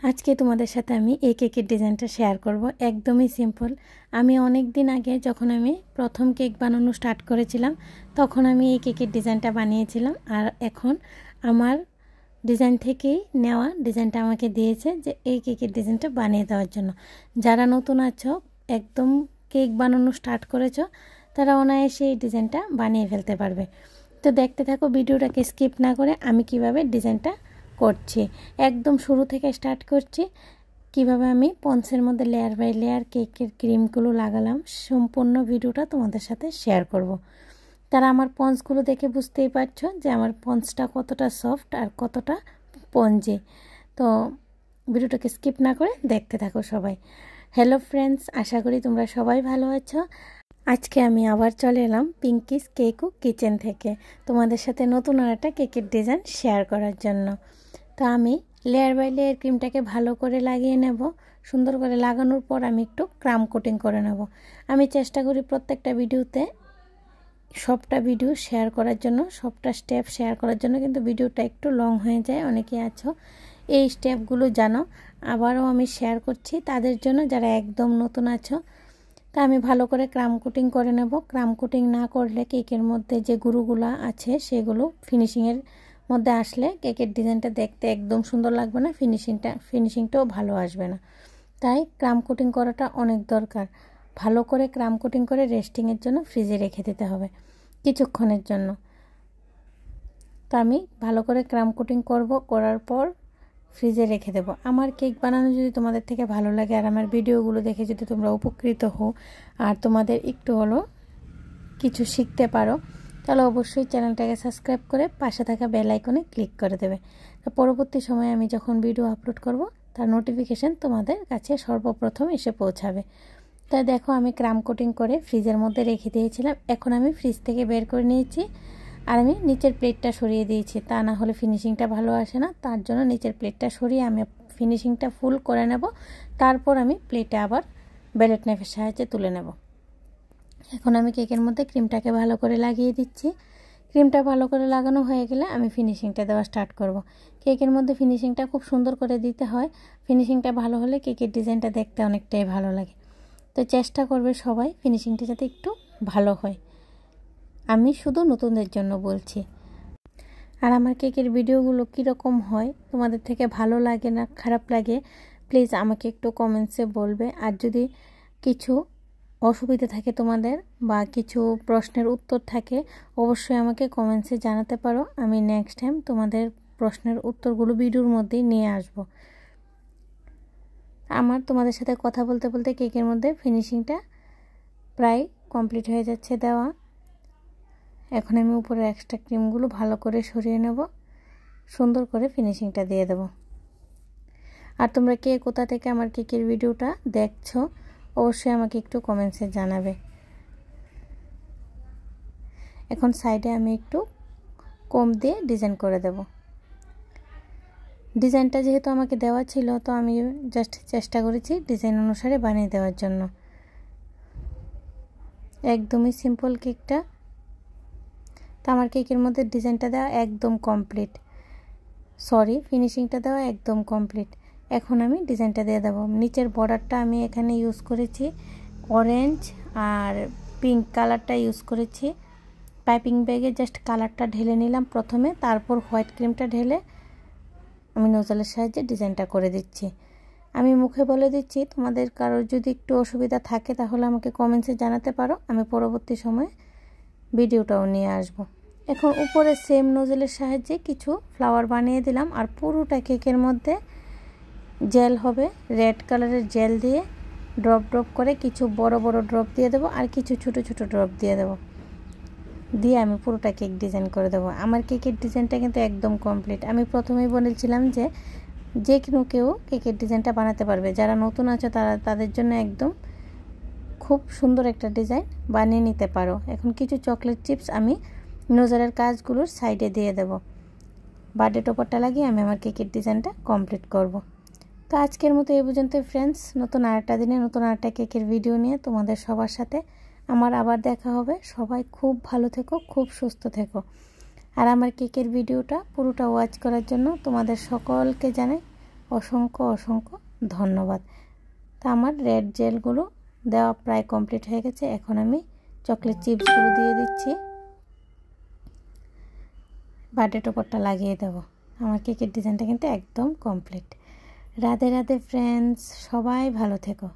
আজকে তোমাদের সাথে আমি এই কেকের ডিজাইনটা শেয়ার করব। একদমই সিম্পল। আমি অনেক দিন আগে যখন আমি প্রথম কেক বানানো স্টার্ট করেছিলাম তখন আমি এই কেকের ডিজাইনটা বানিয়েছিলাম, আর এখন আমার ডিজাইন থেকেই নেওয়া ডিজাইনটা আমাকে দিয়েছে যে এই কেকের ডিজাইনটা বানিয়ে দেওয়ার জন্য। যারা নতুন আছো, একদম কেক বানানো স্টার্ট করেছো, তারা অনায়াসে এই ডিজাইনটা বানিয়ে ফেলতে পারবে। তো দেখতে থাকো ভিডিওটাকে স্কিপ না করে আমি কিভাবে ডিজাইনটা করছি। একদম শুরু থেকে স্টার্ট করছি, কিভাবে আমি পন্সের মধ্যে লেয়ার বাই লেয়ার কেকের ক্রিমগুলো লাগালাম। সম্পূর্ণ ভিডিওটা তোমাদের সাথে শেয়ার করব। তারা আমার পন্সগুলো দেখে বুঝতেই পারছো যে আমার পন্সটা কতটা সফট আর কতটা স্পঞ্জি। তো ভিডিওটাকে স্কিপ না করে দেখতে থাকো সবাই। হ্যালো ফ্রেন্ডস, আশা করি তোমরা সবাই ভালো আছো। আজকে আমি আবার চলে এলাম পিঙ্কিস কেক ও কিচেন থেকে তোমাদের সাথে নতুন একটা কেকের ডিজাইন শেয়ার করার জন্য। তো আমি লেয়ার বাই লেয়ার ক্রিমটাকে ভালো করে লাগিয়ে নেব। সুন্দর করে লাগানোর পর আমি একটু ক্রাম কোটিং করে নেব। আমি চেষ্টা করি প্রত্যেকটা ভিডিওতে সবটা ভিডিও শেয়ার করার জন্য, সবটা স্টেপ শেয়ার করার জন্য, কিন্তু ভিডিওটা একটু লং হয়ে যায়। অনেকে আছো এই স্টেপগুলো জানো, আবারও আমি শেয়ার করছি তাদের জন্য যারা একদম নতুন আছো। তা আমি ভালো করে ক্রাম কোটিং করে নেব। ক্রাম কোটিং না করলে কেকের মধ্যে যে গুঁড়োগুলো আছে সেগুলো ফিনিশিংয়ের মধ্যে আসলে কেকের ডিজাইনটা দেখতে একদম সুন্দর লাগবে না, ফিনিশিংটাও ভালো আসবে না। তাই ক্রাম কোটিং করাটা অনেক দরকার। ভালো করে ক্রাম কোটিং করে রেস্টিংয়ের জন্য ফ্রিজে রেখে দিতে হবে কিছুক্ষণের জন্য। তো আমি ভালো করে ক্রাম কোটিং করব, করার পর ফ্রিজে রেখে দেব। আমার কেক বানানো যদি তোমাদের থেকে ভালো লাগে আর আমার ভিডিওগুলো দেখে যদি তোমরা উপকৃত হও আর তোমাদের একটু হলো কিছু শিখতে পারো, তাহলে অবশ্যই চ্যানেলটাকে সাবস্ক্রাইব করে পাশে থাকা বেল আইকনে ক্লিক করে দেবে। তো পরবর্তী সময়ে আমি যখন ভিডিও আপলোড করব তার নোটিফিকেশান তোমাদের কাছে সর্বপ্রথম এসে পৌঁছাবে। তাই দেখো আমি ক্রাম কোটিং করে ফ্রিজের মধ্যে রেখে দিয়েছিলাম। এখন আমি ফ্রিজ থেকে বের করে নিয়েছি আর আমি নিচের প্লেটটা সরিয়ে দিয়েছি, তা না হলে ফিনিশিংটা ভালো আসে না। তার জন্য নিচের প্লেটটা সরিয়ে আমি ফিনিশিংটা ফুল করে নেব। তারপর আমি প্লেটে আবার বেলেট নাইফের সাহায্যে তুলে নেব। এখন আমি কেকের মধ্যে ক্রিমটাকে ভালো করে লাগিয়ে দিচ্ছি। ক্রিমটা ভালো করে লাগানো হয়ে গেলে আমি ফিনিশিংটা দেওয়া স্টার্ট করব। কেকের মধ্যে ফিনিশিংটা খুব সুন্দর করে দিতে হয়। ফিনিশিংটা ভালো হলে কেকের ডিজাইনটা দেখতে অনেকটাই ভালো লাগে। তো চেষ্টা করবে সবাই ফিনিশিংটা যাতে একটু ভালো হয়। আমি শুধু নতুনদের জন্য বলছি। আর আমার কেকের ভিডিওগুলো কীরকম হয়, তোমাদের থেকে ভালো লাগে না খারাপ লাগে, প্লিজ আমাকে একটু কমেন্টসে বলবে। আর যদি কিছু অসুবিধা থাকে তোমাদের বা কিছু প্রশ্নের উত্তর থাকে, অবশ্যই আমাকে কমেন্টসে জানাতে পারো। আমি নেক্সট টাইম তোমাদের প্রশ্নের উত্তরগুলো ভিডিওর মধ্যেই নিয়ে আসব। আমার তোমাদের সাথে কথা বলতে বলতে কেকের মধ্যে ফিনিশিংটা প্রায় কমপ্লিট হয়ে যাচ্ছে দেওয়া। এখন আমি উপরে এক্সট্রা ক্রিমগুলো ভালো করে সরিয়ে নেব, সুন্দর করে ফিনিশিংটা দিয়ে দেব। আর তোমরা কে কোথা থেকে আমার কেকের ভিডিওটা দেখছো অবশ্যই আমাকে একটু কমেন্টসে জানাবে। এখন সাইডে আমি একটু কম দিয়ে ডিজাইন করে দেব। ডিজাইনটা যেহেতু আমাকে দেওয়া ছিল, তো আমি জাস্ট চেষ্টা করেছি ডিজাইন অনুসারে বানিয়ে দেওয়ার জন্য। একদমই সিম্পল কেকটা। তো আমার কেকের মধ্যে ডিজাইনটা দেওয়া একদম কমপ্লিট, ফিনিশিংটা দেওয়া একদম কমপ্লিট। এখন আমি ডিজাইনটা দিয়ে দেবো। নিচের বর্ডারটা আমি এখানে ইউজ করেছি অরেঞ্জ আর পিঙ্ক কালারটা ইউজ করেছি। পাইপিং ব্যাগে জাস্ট কালারটা ঢেলে নিলাম প্রথমে, তারপর হোয়াইট ক্রিমটা ঢেলে আমি নোজলের সাহায্যে ডিজাইনটা করে দিচ্ছি। আমি মুখে বলে দিচ্ছি, তোমাদের কারোর যদি একটু অসুবিধা থাকে তাহলে আমাকে কমেন্টসে জানাতে পারো, আমি পরবর্তী সময়ে ভিডিওটাও নিয়ে আসব। এখন উপরে সেম নোজলের সাহায্যে কিছু ফ্লাওয়ার বানিয়ে দিলাম। আর পুরোটা কেকের মধ্যে জেল হবে, রেড কালারের জেল দিয়ে ড্রপ ড্রপ করে কিছু বড় বড় ড্রপ দিয়ে দেবো আর কিছু ছোট ছোট ড্রপ দিয়ে দেবো। দিয়ে আমি পুরোটা কেক ডিজাইন করে দেবো। আমার কেকের ডিজাইনটা কিন্তু একদম কমপ্লিট। আমি প্রথমেই বলেছিলাম যে কেউ কেকের ডিজাইনটা বানাতে পারবে। যারা নতুন আছে তাদের জন্য একদম খুব সুন্দর একটা ডিজাইন বানিয়ে নিতে পারো। এখন কিছু চকলেট চিপস আমি নোজলের কাজগুলোর সাইডে দিয়ে দেব। বার্থডে টপারটা লাগিয়ে আমি আমার কেকের ডিজাইনটা কমপ্লিট করব। তো আজকের মতো এই পর্যন্ত ফ্রেন্ডস। নতুন আরেকটা দিনে নতুন আরেকটা কেকের ভিডিও নিয়ে তোমাদের সবার সাথে আমার আবার দেখা হবে। সবাই খুব ভালো থেকো, খুব সুস্থ থেকো। আর আমার কেকের ভিডিওটা পুরোটা ওয়াচ করার জন্য তোমাদের সকলকে জানাই অসংখ্য অসংখ্য ধন্যবাদ। তা আমার রেড জেলগুলো দেওয়া প্রায় কমপ্লিট হয়ে গেছে। এখন আমি চকলেট চিপসগুলো দিয়ে দিচ্ছি, বার্থডে টপারটা লাগিয়ে দেব। আমার কেকের ডিজাইনটা কিন্তু একদম কমপ্লিট। রাধে রাধে ফ্রেন্ডস, সবাই ভালো থেকো।